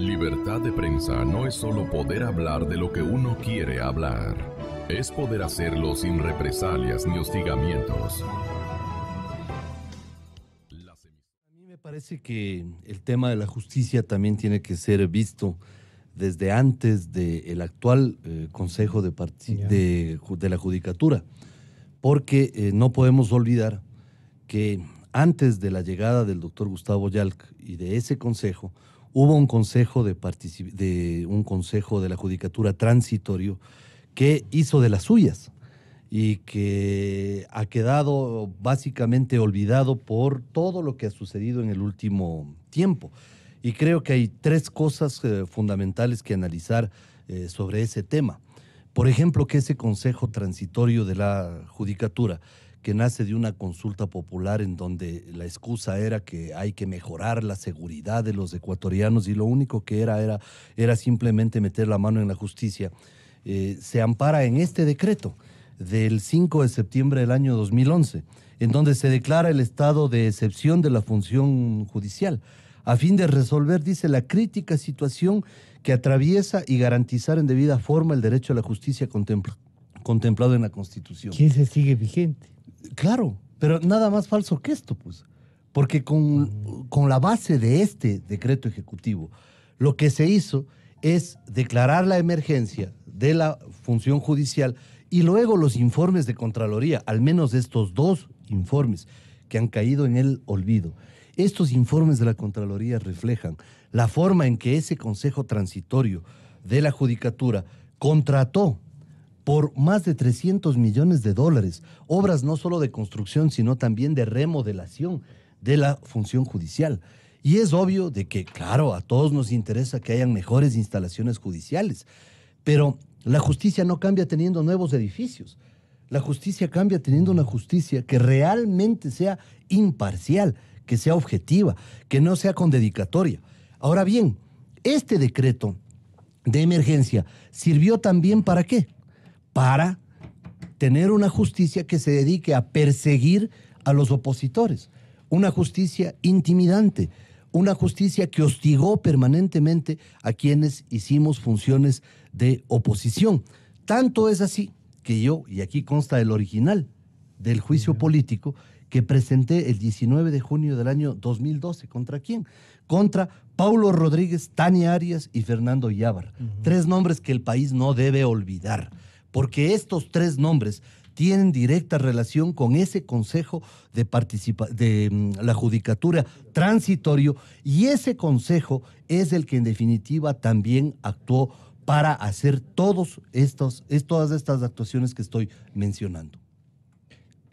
Libertad de prensa no es solo poder hablar de lo que uno quiere hablar. Es poder hacerlo sin represalias ni hostigamientos. A mí me parece que el tema de la justicia también tiene que ser visto desde antes del actual Consejo de la Judicatura, porque no podemos olvidar que antes de la llegada del doctor Gustavo Yalc y de ese consejo, hubo un consejo un consejo de la Judicatura transitorio que hizo de las suyas y que ha quedado básicamente olvidado por todo lo que ha sucedido en el último tiempo. Y creo que hay tres cosas fundamentales que analizar sobre ese tema. Por ejemplo, que ese consejo transitorio de la Judicatura, que nace de una consulta popular en donde la excusa era que hay que mejorar la seguridad de los ecuatorianos y lo único que era simplemente meter la mano en la justicia, se ampara en este decreto del 5 de septiembre del año 2011, en donde se declara el estado de excepción de la función judicial, a fin de resolver, dice, la crítica situación que atraviesa y garantizar en debida forma el derecho a la justicia contemplado en la Constitución. ¿Quién se sigue vigente? Claro, pero nada más falso que esto, pues. Porque con la base de este decreto ejecutivo, lo que se hizo es declarar la emergencia de la función judicial y luego los informes de Contraloría, al menos estos dos informes que han caído en el olvido. Estos informes de la Contraloría reflejan la forma en que ese Consejo Transitorio de la Judicatura contrató por más de 300 millones de dólares, obras no solo de construcción, sino también de remodelación de la función judicial. Y es obvio de que, claro, a todos nos interesa que hayan mejores instalaciones judiciales, pero la justicia no cambia teniendo nuevos edificios. La justicia cambia teniendo una justicia que realmente sea imparcial, que sea objetiva, que no sea con dedicatoria. Ahora bien, este decreto de emergencia sirvió también ¿para qué? Para tener una justicia que se dedique a perseguir a los opositores, una justicia intimidante, una justicia que hostigó permanentemente a quienes hicimos funciones de oposición. Tanto es así que yo, y aquí consta el original del juicio político que presenté el 19 de junio del año 2012, ¿contra quién? Contra Paulo Rodríguez, Tania Arias y Fernando Yávar. Tres nombres que el país no debe olvidar, porque estos tres nombres tienen directa relación con ese Consejo de la Judicatura transitorio, y ese Consejo es el que en definitiva también actuó para hacer todas estas actuaciones que estoy mencionando.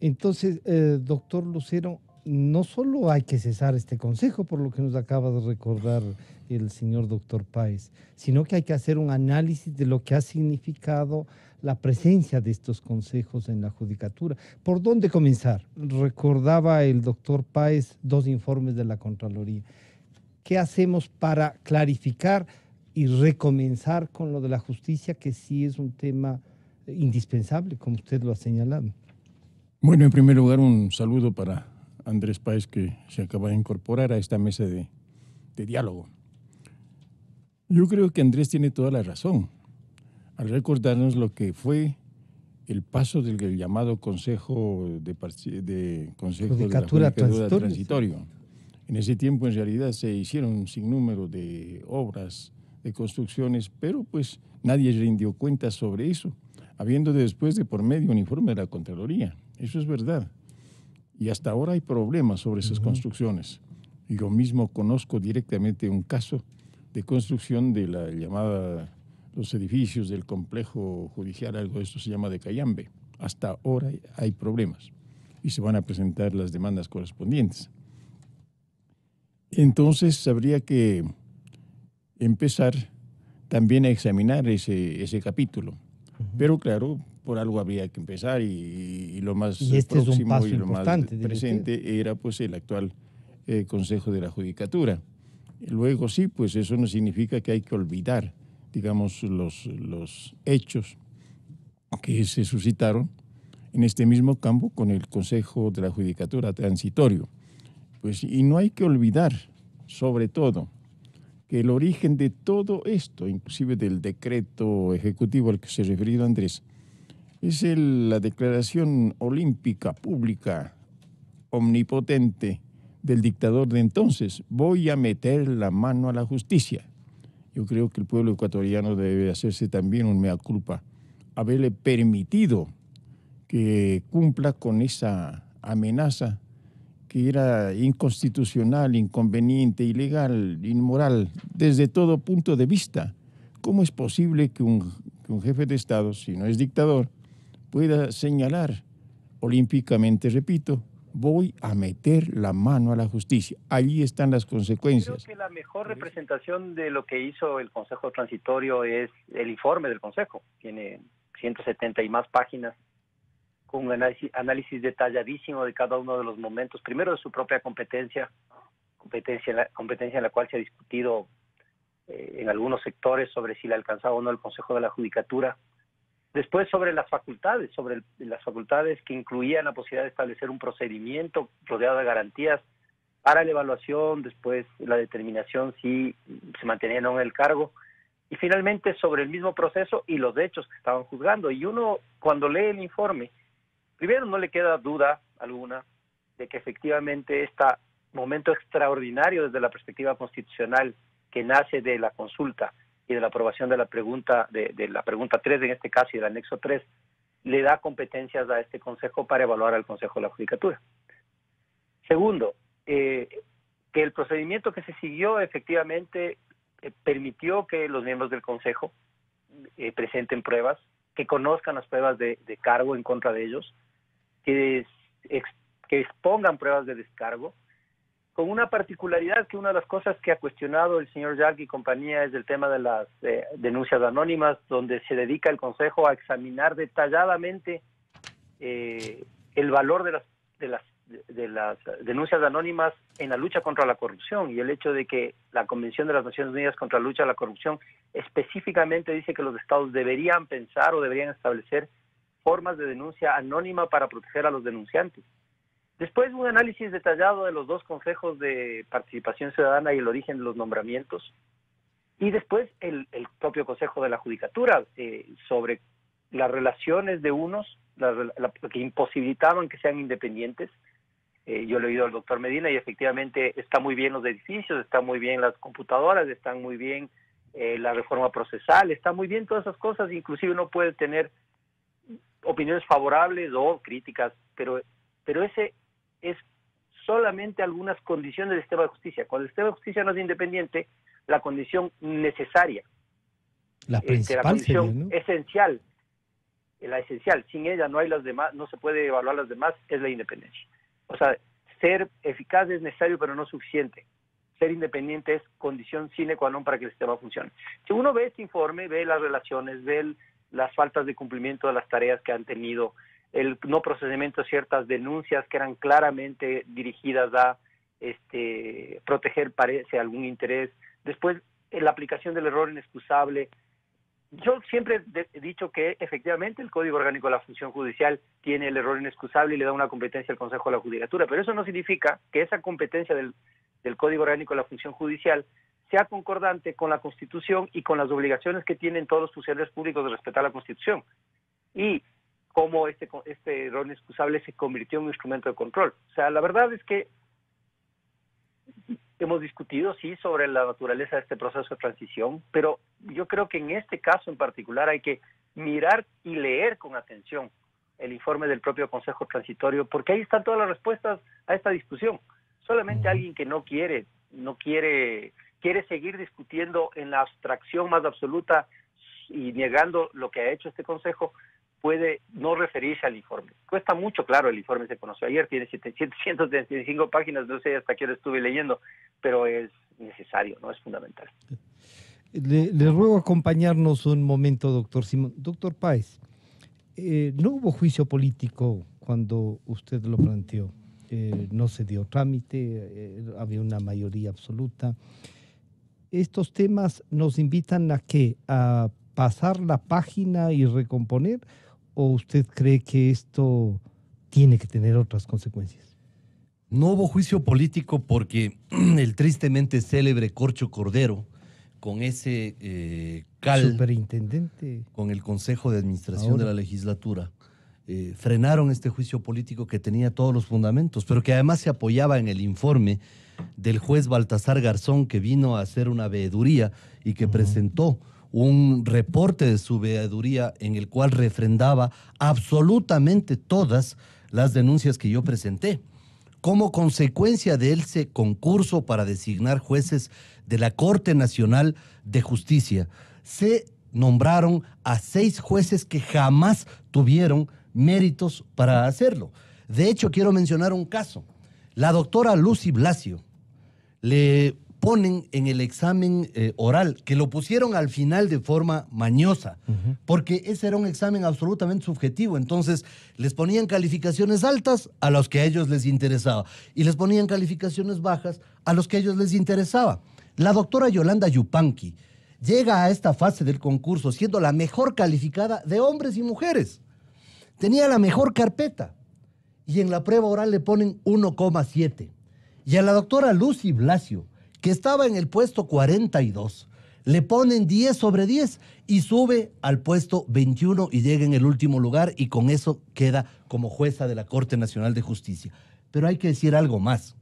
Entonces, doctor Lucero, no solo hay que cesar este consejo, por lo que nos acaba de recordar el señor doctor Páez, sino que hay que hacer un análisis de lo que ha significado la presencia de estos consejos en la judicatura. ¿Por dónde comenzar? Recordaba el doctor Páez dos informes de la Contraloría. ¿Qué hacemos para clarificar y recomenzar con lo de la justicia, que sí es un tema indispensable, como usted lo ha señalado? Bueno, en primer lugar, un saludo para Andrés Páez, que se acaba de incorporar a esta mesa de diálogo. Yo creo que Andrés tiene toda la razón al recordarnos lo que fue el paso del llamado Consejo de la Judicatura Transitorio. En ese tiempo, en realidad, se hicieron un sinnúmero de obras, de construcciones, pero pues nadie rindió cuentas sobre eso, habiendo después de por medio un informe de la Contraloría. Eso es verdad. Y hasta ahora hay problemas sobre esas construcciones. Y yo mismo conozco directamente un caso de construcción de la llamada, los edificios del complejo judicial, algo de esto se llama de Cayambe. Hasta ahora hay problemas y se van a presentar las demandas correspondientes. Entonces habría que empezar también a examinar ese capítulo. Pero claro, por algo habría que empezar y lo más próximo y lo más presente era pues el actual Consejo de la Judicatura. Luego sí, pues eso no significa que hay que olvidar, digamos, los hechos que se suscitaron en este mismo campo con el Consejo de la Judicatura transitorio. Pues, y no hay que olvidar, sobre todo, que el origen de todo esto, inclusive del decreto ejecutivo al que se ha referido Andrés, es la declaración olímpica pública omnipotente del dictador de entonces: voy a meter la mano a la justicia. Yo creo que el pueblo ecuatoriano debe hacerse también un mea culpa, haberle permitido que cumpla con esa amenaza que era inconstitucional, inconveniente, ilegal, inmoral, desde todo punto de vista. ¿Cómo es posible que un jefe de Estado, si no es dictador, pueda señalar olímpicamente, repito, voy a meter la mano a la justicia? Allí están las consecuencias. Creo que la mejor representación de lo que hizo el Consejo Transitorio es el informe del Consejo. Tiene 170 y más páginas, con un análisis detalladísimo de cada uno de los momentos. Primero, de su propia competencia en la cual se ha discutido en algunos sectores sobre si le alcanzaba o no el Consejo de la Judicatura. Después, sobre las facultades, que incluían la posibilidad de establecer un procedimiento rodeado de garantías para la evaluación, después la determinación si se mantenía o no en el cargo, y finalmente sobre el mismo proceso y los hechos que estaban juzgando. Y uno, cuando lee el informe, primero no le queda duda alguna de que efectivamente este momento extraordinario desde la perspectiva constitucional que nace de la consulta y de la aprobación de la pregunta, de la pregunta 3 en este caso y del anexo 3, le da competencias a este Consejo para evaluar al Consejo de la Judicatura. Segundo, que el procedimiento que se siguió efectivamente permitió que los miembros del Consejo presenten pruebas, que conozcan las pruebas de cargo en contra de ellos, que expongan pruebas de descargo, con una particularidad que una de las cosas que ha cuestionado el señor Jack y compañía es el tema de las denuncias anónimas, donde se dedica el Consejo a examinar detalladamente el valor de las denuncias anónimas en la lucha contra la corrupción, y el hecho de que la Convención de las Naciones Unidas contra la lucha a la corrupción específicamente dice que los estados deberían pensar o deberían establecer formas de denuncia anónima para proteger a los denunciantes. Después, un análisis detallado de los dos consejos de participación ciudadana y el origen de los nombramientos. Y después el propio Consejo de la Judicatura sobre las relaciones de unos que imposibilitaban que sean independientes. Yo le he oído al doctor Medina y efectivamente está muy bien los edificios, están muy bien las computadoras, están muy bien la reforma procesal, está muy bien todas esas cosas. Inclusive uno puede tener opiniones favorables o críticas, pero ese es solamente algunas condiciones del sistema de justicia. Cuando el sistema de justicia no es independiente, la condición necesaria, la principal, la condición sería, ¿no? esencial, la esencial, sin ella no hay las demás, no se puede evaluar las demás, es la independencia. O sea, ser eficaz es necesario, pero no suficiente. Ser independiente es condición sine qua non para que el sistema funcione. Si uno ve este informe, ve las relaciones, ve las faltas de cumplimiento de las tareas que han tenido, el no procesamiento de ciertas denuncias que eran claramente dirigidas a proteger, parece, algún interés. Después, la aplicación del error inexcusable. Yo siempre he dicho que efectivamente el Código Orgánico de la Función Judicial tiene el error inexcusable y le da una competencia al Consejo de la Judicatura, pero eso no significa que esa competencia del Código Orgánico de la Función Judicial sea concordante con la Constitución y con las obligaciones que tienen todos los funcionarios públicos de respetar la Constitución. Y cómo este error inexcusable se convirtió en un instrumento de control. O sea, la verdad es que hemos discutido, sí, sobre la naturaleza de este proceso de transición, pero yo creo que en este caso en particular hay que mirar y leer con atención el informe del propio Consejo Transitorio, porque ahí están todas las respuestas a esta discusión. Solamente alguien que quiere seguir discutiendo en la abstracción más absoluta y negando lo que ha hecho este Consejo, puede no referirse al informe. Cuesta mucho, claro, el informe se conoció ayer, tiene 775 páginas, no sé hasta qué hora estuve leyendo, pero es necesario, no es fundamental. Le ruego acompañarnos un momento, doctor Simón. Doctor Páez, no hubo juicio político cuando usted lo planteó. No se dio trámite, había una mayoría absoluta. ¿Estos temas nos invitan a qué? ¿A pasar la página y recomponer? ¿O usted cree que esto tiene que tener otras consecuencias? No hubo juicio político porque el tristemente célebre Corcho Cordero con ese CAL, Superintendente. con el Consejo de Administración Ahora. de la Legislatura, frenaron este juicio político que tenía todos los fundamentos, pero que además se apoyaba en el informe del juez Baltasar Garzón, que vino a hacer una veeduría y que presentó un reporte de su veeduría en el cual refrendaba absolutamente todas las denuncias que yo presenté. Como consecuencia de ese concurso para designar jueces de la Corte Nacional de Justicia, se nombraron a 6 jueces que jamás tuvieron méritos para hacerlo. De hecho, quiero mencionar un caso. La doctora Lucy Blasio le ponen en el examen oral, que lo pusieron al final de forma mañosa, porque ese era un examen absolutamente subjetivo. Entonces, les ponían calificaciones altas a los que a ellos les interesaba y les ponían calificaciones bajas a los que a ellos les interesaba. La doctora Yolanda Yupanqui llega a esta fase del concurso siendo la mejor calificada de hombres y mujeres. Tenía la mejor carpeta y en la prueba oral le ponen 1,7. Y a la doctora Lucy Blasio, que estaba en el puesto 42, le ponen 10 sobre 10 y sube al puesto 21 y llega en el último lugar y con eso queda como jueza de la Corte Nacional de Justicia. Pero hay que decir algo más.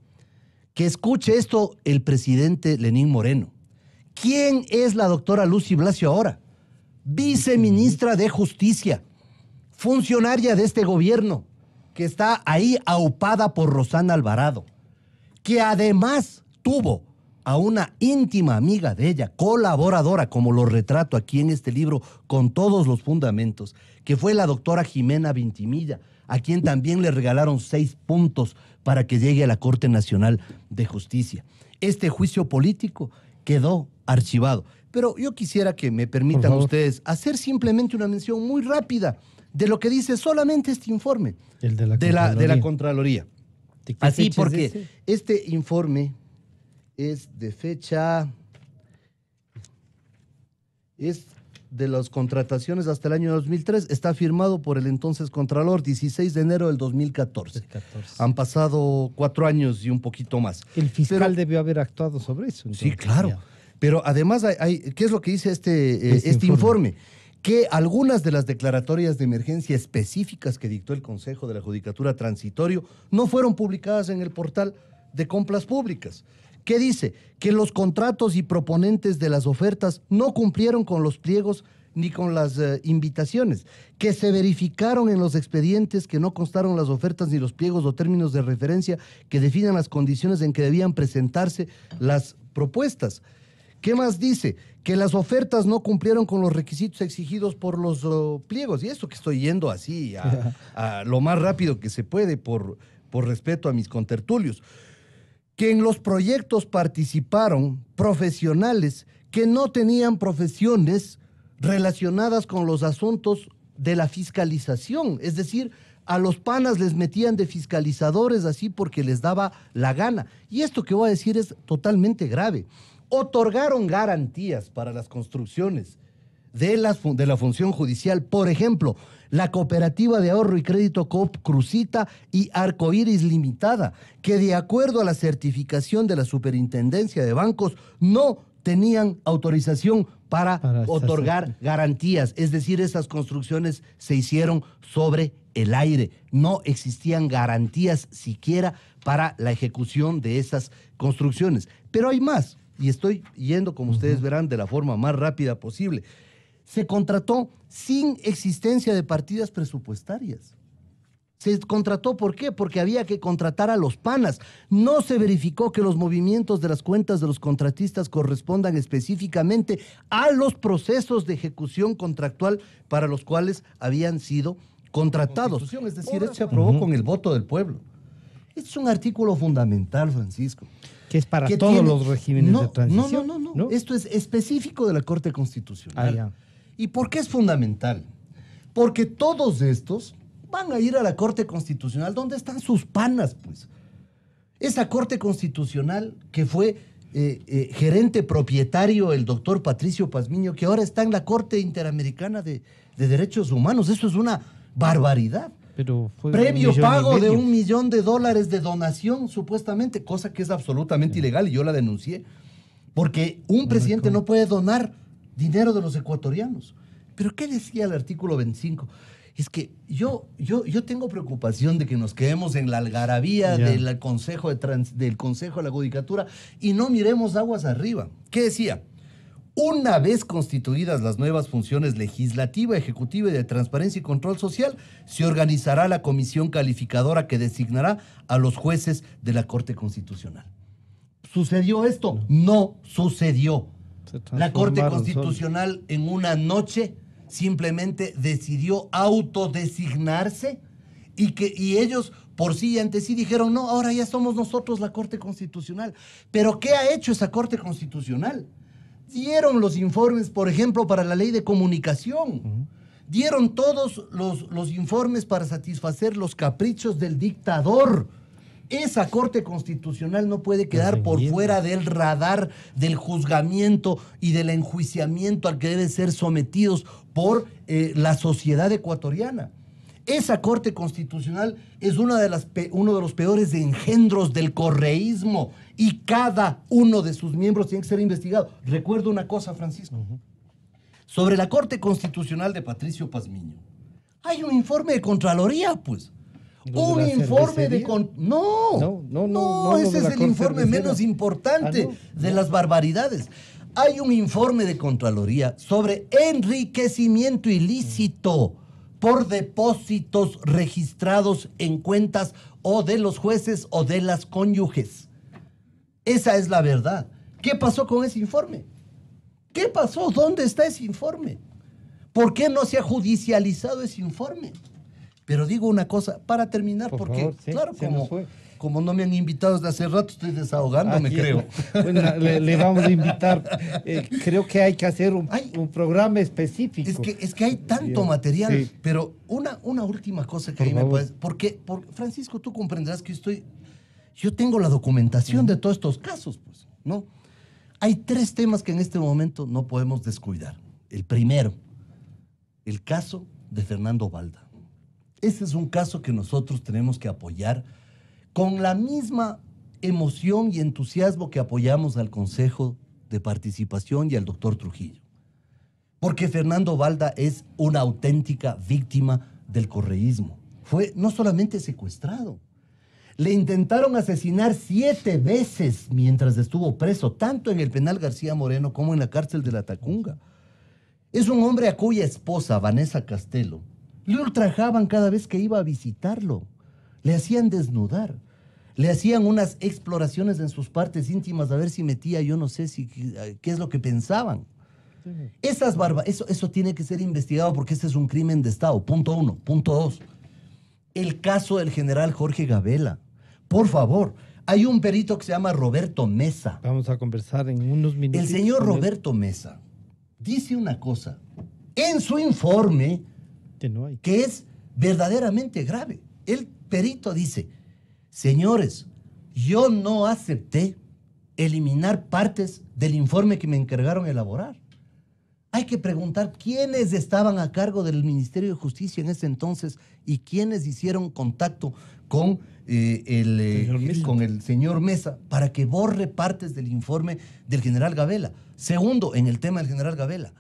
Que escuche esto el presidente Lenín Moreno. ¿Quién es la doctora Lucy Blasio ahora? Viceministra de Justicia, funcionaria de este gobierno, que está ahí aupada por Rosana Alvarado, que además tuvo a una íntima amiga de ella, colaboradora, como lo retrato aquí en este libro, con todos los fundamentos, que fue la doctora Jimena Vintimilla, a quien también le regalaron 6 puntos para que llegue a la Corte Nacional de Justicia. Este juicio político quedó archivado. Pero yo quisiera que me permitan ustedes hacer simplemente una mención muy rápida de lo que dice solamente este informe El de la Contraloría. ¿De qué Así fecha es porque ese? este informe es de fecha, es de las contrataciones hasta el año 2003, está firmado por el entonces Contralor, 16 de enero del 2014. Han pasado 4 años y un poquito más. El fiscal debió haber actuado sobre eso. Sí, entonces, claro. ya. Pero además, ¿qué es lo que dice este informe? Que algunas de las declaratorias de emergencia específicas que dictó el Consejo de la Judicatura Transitorio no fueron publicadas en el portal de compras públicas. ¿Qué dice? Que los contratos y proponentes de las ofertas no cumplieron con los pliegos ni con las invitaciones, que se verificaron en los expedientes que no constaron las ofertas ni los pliegos o términos de referencia que definan las condiciones en que debían presentarse las propuestas. ¿Qué más dice? Que las ofertas no cumplieron con los requisitos exigidos por los pliegos. Y eso que estoy yendo así a lo más rápido que se puede por respeto a mis contertulios. Que en los proyectos participaron profesionales que no tenían profesiones relacionadas con los asuntos de la fiscalización. Es decir, a los panas les metían de fiscalizadores así porque les daba la gana. Y esto que voy a decir es totalmente grave. Otorgaron garantías para las construcciones de la función judicial. Por ejemplo, la Cooperativa de Ahorro y Crédito Coop Cruzita y Arcoíris Limitada, que de acuerdo a la certificación de la Superintendencia de Bancos no tenían autorización para otorgar garantías. Es decir, esas construcciones se hicieron sobre el aire. No existían garantías siquiera para la ejecución de esas construcciones. Pero hay más, y estoy yendo, como ustedes verán, de la forma más rápida posible. Se contrató sin existencia de partidas presupuestarias. Se contrató, ¿por qué? Porque había que contratar a los panas. No se verificó que los movimientos de las cuentas de los contratistas correspondan específicamente a los procesos de ejecución contractual para los cuales habían sido contratados. Es decir, esto se aprobó con el voto del pueblo. Este es un artículo fundamental, Francisco. Que es para todos los regímenes de transición. No. Esto es específico de la Corte Constitucional. ¿Y por qué es fundamental? Porque todos estos van a ir a la Corte Constitucional. ¿Dónde están sus panas, pues? Esa Corte Constitucional que fue gerente propietario el doctor Patricio Pazmiño, que ahora está en la Corte Interamericana de Derechos Humanos. Eso es una barbaridad. Pero fue previo pago de $1 millón de donación, supuestamente, cosa que es absolutamente ilegal y yo la denuncié. Porque un presidente no puede donar dinero de los ecuatorianos. ¿Pero qué decía el artículo 25? Es que yo tengo preocupación de que nos quedemos en la algarabía del Consejo de la Judicatura y no miremos aguas arriba. ¿Qué decía? Una vez constituidas las nuevas funciones legislativa, ejecutiva y de transparencia y control social, se organizará la comisión calificadora que designará a los jueces de la Corte Constitucional. ¿Sucedió esto? No sucedió. La Corte Constitucional en una noche simplemente decidió autodesignarse y ellos por sí y ante sí dijeron, no, ahora ya somos nosotros la Corte Constitucional. ¿Pero qué ha hecho esa Corte Constitucional? Dieron los informes, por ejemplo, para la ley de comunicación. Dieron todos los informes para satisfacer los caprichos del dictador. Esa Corte Constitucional no puede quedar por fuera del radar del juzgamiento y del enjuiciamiento al que deben ser sometidos por la sociedad ecuatoriana. Esa Corte Constitucional es uno de los peores engendros del correísmo y cada uno de sus miembros tiene que ser investigado. Recuerdo una cosa, Francisco. Sobre la Corte Constitucional de Patricio Pazmiño. Hay un informe de Contraloría, pues. Un informe de... No, ese es el informe menos importante de las barbaridades. Hay un informe de Contraloría sobre enriquecimiento ilícito por depósitos registrados en cuentas o de los jueces o de las cónyuges. Esa es la verdad. ¿Qué pasó con ese informe? ¿Qué pasó? ¿Dónde está ese informe? ¿Por qué no se ha judicializado ese informe? Pero digo una cosa, para terminar, por porque, favor, sí, claro, como no me han invitado desde hace rato, estoy desahogándome, creo. Bueno, le vamos a invitar. Creo que hay que hacer un programa específico. Es que hay tanto material, pero una última cosa que ahí me puedes... Porque, Francisco, tú comprenderás que yo tengo la documentación de todos estos casos, pues, ¿no? Hay 3 temas que en este momento no podemos descuidar. El primero, el caso de Fernando Balda. Ese es un caso que nosotros tenemos que apoyar con la misma emoción y entusiasmo que apoyamos al Consejo de Participación y al doctor Trujillo. Porque Fernando Balda es una auténtica víctima del correísmo. Fue no solamente secuestrado, le intentaron asesinar 7 veces mientras estuvo preso, tanto en el penal García Moreno como en la cárcel de La Tacunga. Es un hombre a cuya esposa, Vanessa Castelo, le ultrajaban cada vez que iba a visitarlo. Le hacían desnudar. Le hacían unas exploraciones en sus partes íntimas a ver si metía, yo no sé qué es lo que pensaban. Eso tiene que ser investigado porque este es un crimen de Estado. Punto 1. Punto 2. El caso del general Jorge Gabela. Por favor, hay un perito que se llama Roberto Mesa. Vamos a conversar en unos minutos. El señor Roberto Mesa dice una cosa en su informe que es verdaderamente grave. El perito dice, señores, yo no acepté eliminar partes del informe que me encargaron elaborar. Hay que preguntar quiénes estaban a cargo del Ministerio de Justicia en ese entonces y quiénes hicieron contacto con el señor Mesa para que borre partes del informe del general Gabela. Segundo, en el tema del general Gabela,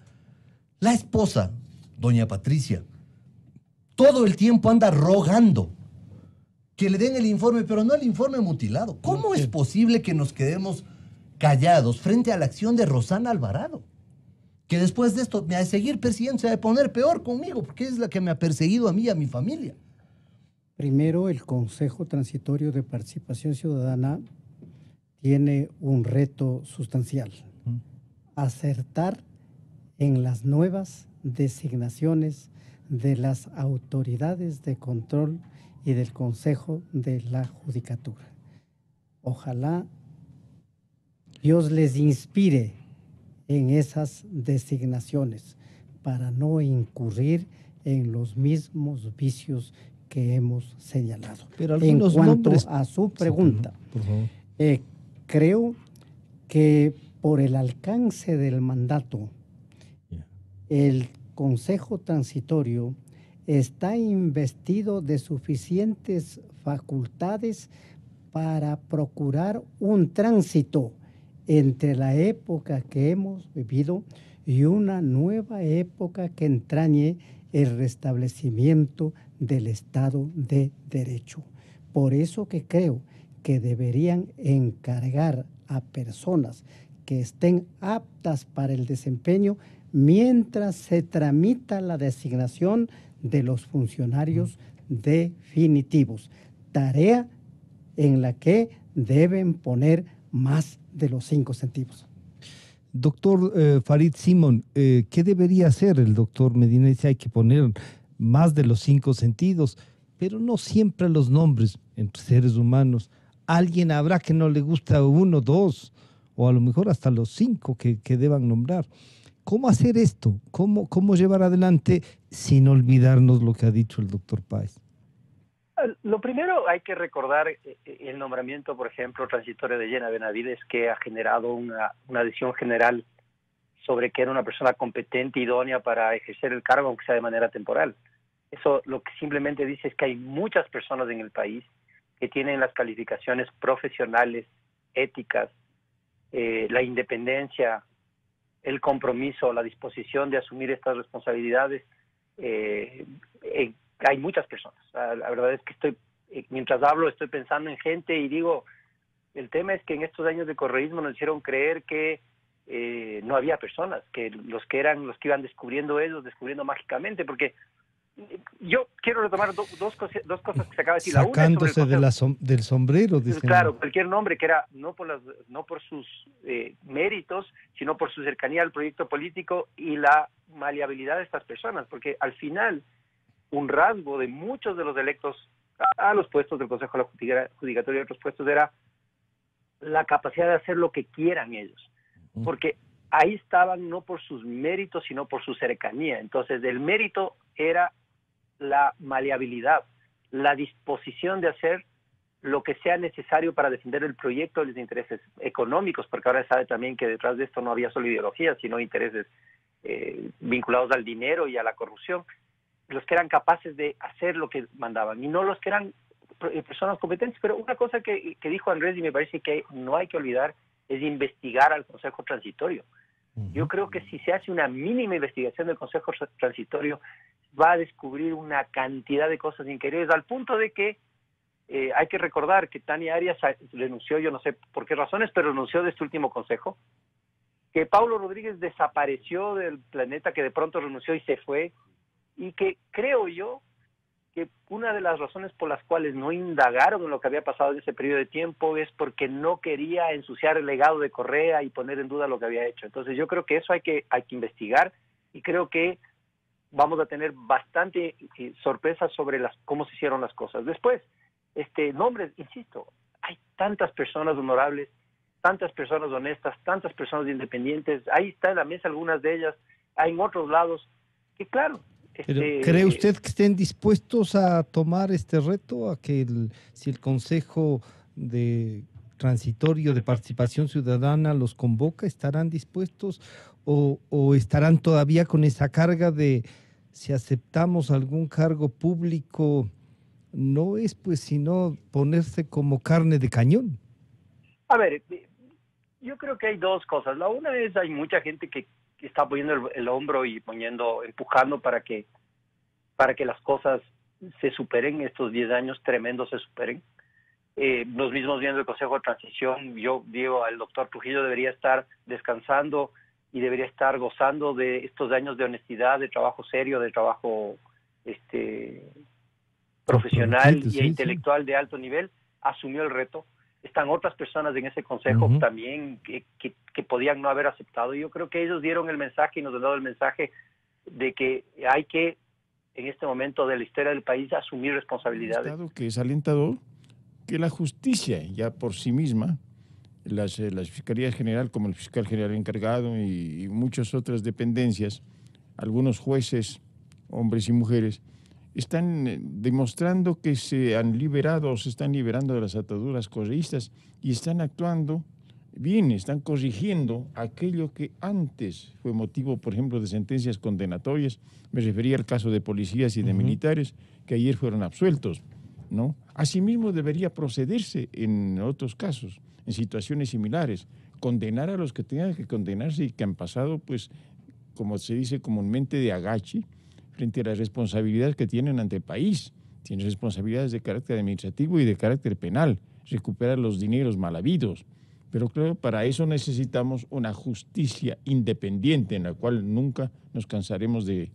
la esposa, doña Patricia, todo el tiempo anda rogando que le den el informe, pero no el informe mutilado. ¿Cómo es posible que nos quedemos callados frente a la acción de Rosana Alvarado? Que después de esto me ha de seguir persiguiendo, se ha de poner peor conmigo, porque es la que me ha perseguido a mí y a mi familia. Primero, el Consejo Transitorio de Participación Ciudadana tiene un reto sustancial. Acertar en las nuevas designaciones de las autoridades de control y del Consejo de la Judicatura. Ojalá Dios les inspire en esas designaciones para no incurrir en los mismos vicios que hemos señalado. Pero en cuanto a su pregunta, por favor. Creo que por el alcance del mandato, el Consejo Transitorio está investido de suficientes facultades para procurar un tránsito entre la época que hemos vivido y una nueva época que entrañe el restablecimiento del Estado de Derecho. Por eso que creo que deberían encargar a personas que estén aptas para el desempeño mientras se tramita la designación de los funcionarios definitivos. Tarea en la que deben poner más de los 5 sentidos. Doctor Farid Simon, ¿qué debería hacer el doctor Medina? Dice hay que poner más de los 5 sentidos, pero no siempre los nombres entre seres humanos. Alguien habrá que no le gusta 1, 2, o a lo mejor hasta los 5 que deban nombrar. ¿Cómo hacer esto? ¿Cómo llevar adelante sin olvidarnos lo que ha dicho el doctor Páez? Lo primero, hay que recordar el nombramiento, por ejemplo, transitorio de Llena Benavides, que ha generado una adhesión general sobre que era una persona competente, idónea para ejercer el cargo, aunque sea de manera temporal. Eso lo que simplemente dice es que hay muchas personas en el país que tienen las calificaciones profesionales, éticas, la independencia, el compromiso, la disposición de asumir estas responsabilidades. Hay muchas personas. La verdad es que mientras hablo, estoy pensando en gente y digo, el tema es que en estos años de correísmo nos hicieron creer que no había personas, que los que iban descubriendo ellos, descubriendo mágicamente, porque yo quiero retomar dos cosas que se acaba de decir. Sacándose del sombrero. Dicen. Claro, cualquier nombre que era no por sus méritos, sino por su cercanía al proyecto político y la maleabilidad de estas personas, porque al final un rasgo de muchos de los electos a los puestos del Consejo Judicatorio y otros puestos era la capacidad de hacer lo que quieran ellos, porque ahí estaban no por sus méritos, sino por su cercanía. Entonces, el mérito era la maleabilidad, la disposición de hacer lo que sea necesario para defender el proyecto de los intereses económicos, porque ahora sabe también que detrás de esto no había solo ideología, sino intereses vinculados al dinero y a la corrupción, los que eran capaces de hacer lo que mandaban, y no los que eran personas competentes. Pero una cosa que dijo Andrés, y me parece que no hay que olvidar, es investigar al Consejo Transitorio. Yo creo que si se hace una mínima investigación del Consejo Transitorio, va a descubrir una cantidad de cosas increíbles, al punto de que hay que recordar que Tania Arias renunció, yo no sé por qué razones, pero renunció de este último consejo, que Paulo Rodríguez desapareció del planeta, que de pronto renunció y se fue, y que creo yo que una de las razones por las cuales no indagaron en lo que había pasado en ese periodo de tiempo es porque no quería ensuciar el legado de Correa y poner en duda lo que había hecho. Entonces yo creo que eso hay que investigar, y creo que vamos a tener bastante sorpresas sobre cómo se hicieron las cosas. Después, nombres, insisto, hay tantas personas honorables, tantas personas honestas, tantas personas independientes. Ahí está en la mesa algunas de ellas, hay en otros lados, que claro. Pero, ¿cree usted que estén dispuestos a tomar este reto? A que si el Consejo Transitorio de Participación Ciudadana los convoca, ¿estarán dispuestos o estarán todavía con esa carga de si aceptamos algún cargo público, no es pues sino ponerse como carne de cañón? A ver, yo creo que hay dos cosas. La una es, hay mucha gente que está poniendo el hombro y empujando para que las cosas se superen, estos 10 años tremendos se superen. Los mismos miembros del Consejo de Transición, yo digo, el doctor Trujillo debería estar descansando y debería estar gozando de estos años de honestidad, de trabajo serio, de trabajo profesional e intelectual de alto nivel. Asumió el reto. Están otras personas en ese consejo también que podían no haber aceptado. Yo creo que ellos dieron el mensaje y nos han dado el mensaje de que hay que, en este momento de la historia del país, asumir responsabilidades. Estado que es alentador que la justicia ya por sí misma, las Fiscalías General, como el Fiscal General Encargado y muchas otras dependencias, algunos jueces, hombres y mujeres, están demostrando que se están liberando de las ataduras correístas y están actuando bien, están corrigiendo aquello que antes fue motivo, por ejemplo, de sentencias condenatorias. Me refería al caso de policías y de militares que ayer fueron absueltos, ¿no? Asimismo debería procederse en otros casos, en situaciones similares, condenar a los que tengan que condenarse y que han pasado, pues, como se dice comúnmente, de agache frente a las responsabilidades que tienen ante el país. Tienen responsabilidades de carácter administrativo y de carácter penal, recuperar los dineros mal habidos. Pero claro, para eso necesitamos una justicia independiente en la cual nunca nos cansaremos de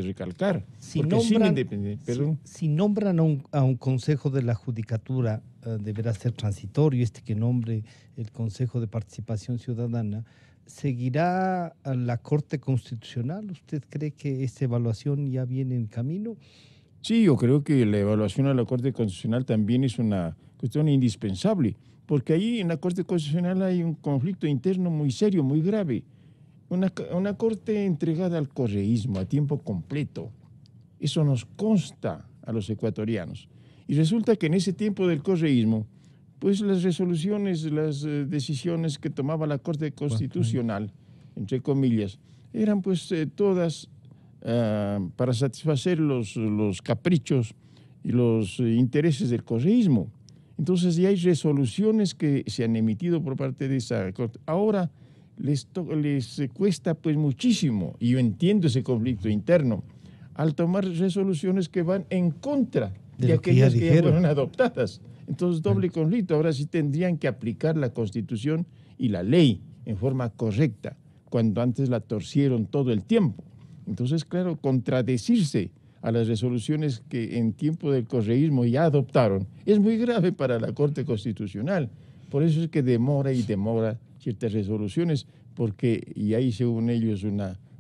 recalcar. Si porque nombran, si nombran a un consejo de la judicatura, deberá ser transitorio, que nombre el Consejo de Participación Ciudadana, ¿seguirá a la Corte Constitucional? ¿Usted cree que esta evaluación ya viene en camino? Sí, yo creo que la evaluación a la Corte Constitucional también es una cuestión indispensable, porque ahí en la Corte Constitucional hay un conflicto interno muy serio, muy grave. Una corte entregada al correísmo a tiempo completo, eso nos consta a los ecuatorianos. Y resulta que en ese tiempo del correísmo, pues las resoluciones, las decisiones que tomaba la Corte Constitucional, entre comillas, eran pues todas para satisfacer los caprichos y los intereses del correísmo. Entonces ya hay resoluciones que se han emitido por parte de esa Corte. Ahora les cuesta pues muchísimo, y yo entiendo ese conflicto interno, al tomar resoluciones que van en contra de aquellas que ya fueron adoptadas. Entonces, doble conflicto. Ahora sí tendrían que aplicar la Constitución y la ley en forma correcta, cuando antes la torcieron todo el tiempo. Entonces, claro, contradecirse a las resoluciones que en tiempo del correísmo ya adoptaron es muy grave para la Corte Constitucional. Por eso es que demora y demora ciertas resoluciones, porque y hay según ellos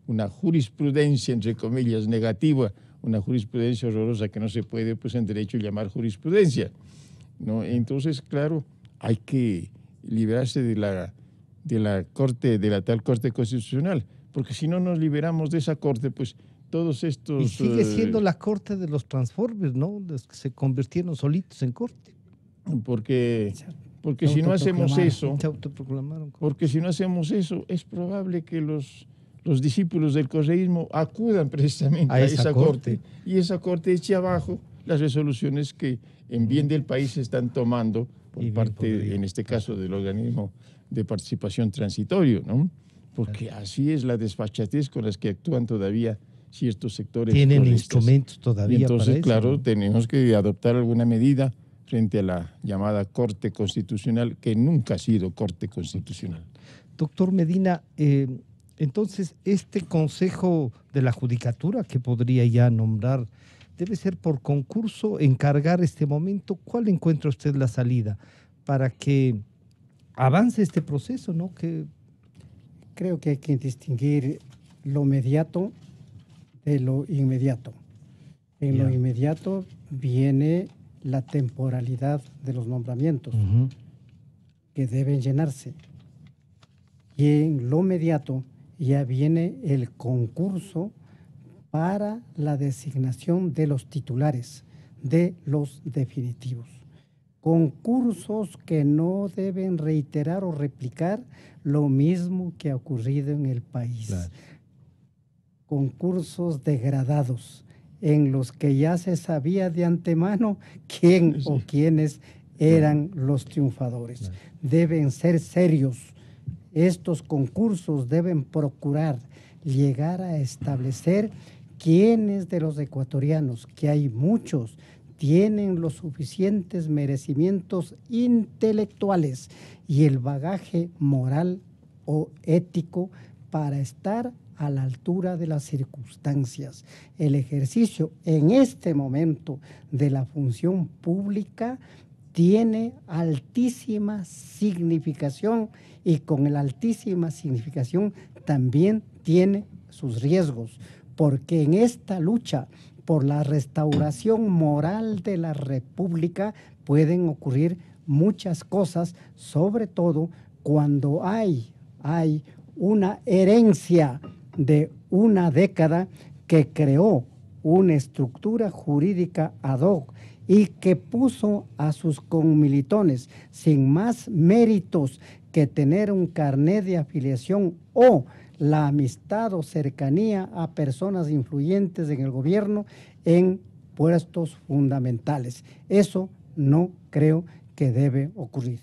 una jurisprudencia, entre comillas, negativa, una jurisprudencia horrorosa que no se puede, pues, en derecho llamar jurisprudencia, ¿no? Entonces, claro, hay que liberarse de la Corte, de la tal Corte Constitucional, porque si no nos liberamos de esa Corte, pues todos estos... Y sigue siendo la Corte de los Transformers, ¿no? Los que se convirtieron solitos en Corte. Porque si no hacemos eso, es probable que los discípulos del correísmo acudan precisamente a esa corte, y esa corte eche abajo las resoluciones que en bien del país se están tomando por parte, en este caso, del organismo de participación transitorio, ¿no? Porque así es la desfachatez con las que actúan todavía ciertos sectores. Tienen instrumentos todavía. Y entonces, para eso, claro, ¿no? tenemos que adoptar alguna medida frente a la llamada Corte Constitucional, que nunca ha sido Corte Constitucional. Doctor Medina, entonces este Consejo de la Judicatura, que podría ya nombrar, debe ser por concurso, encargar este momento. ¿Cuál encuentra usted la salida para que avance este proceso, ¿no? Creo que hay que distinguir lo mediato de lo inmediato. En lo inmediato viene la temporalidad de los nombramientos que deben llenarse. Y en lo mediato ya viene el concurso para la designación de los titulares, de los definitivos. Concursos que no deben reiterar o replicar lo mismo que ha ocurrido en el país. Claro. Concursos degradados, en los que ya se sabía de antemano quién o quiénes eran los triunfadores. Deben ser serios. Estos concursos deben procurar llegar a establecer quiénes de los ecuatorianos, que hay muchos, tienen los suficientes merecimientos intelectuales y el bagaje moral o ético para estar a la altura de las circunstancias. El ejercicio en este momento de la función pública tiene altísima significación, y con la altísima significación también tiene sus riesgos, porque en esta lucha por la restauración moral de la República pueden ocurrir muchas cosas, sobre todo cuando hay una herencia de una década que creó una estructura jurídica ad hoc y que puso a sus conmilitones sin más méritos que tener un carnet de afiliación o la amistad o cercanía a personas influyentes en el gobierno en puestos fundamentales. Eso no creo que debe ocurrir.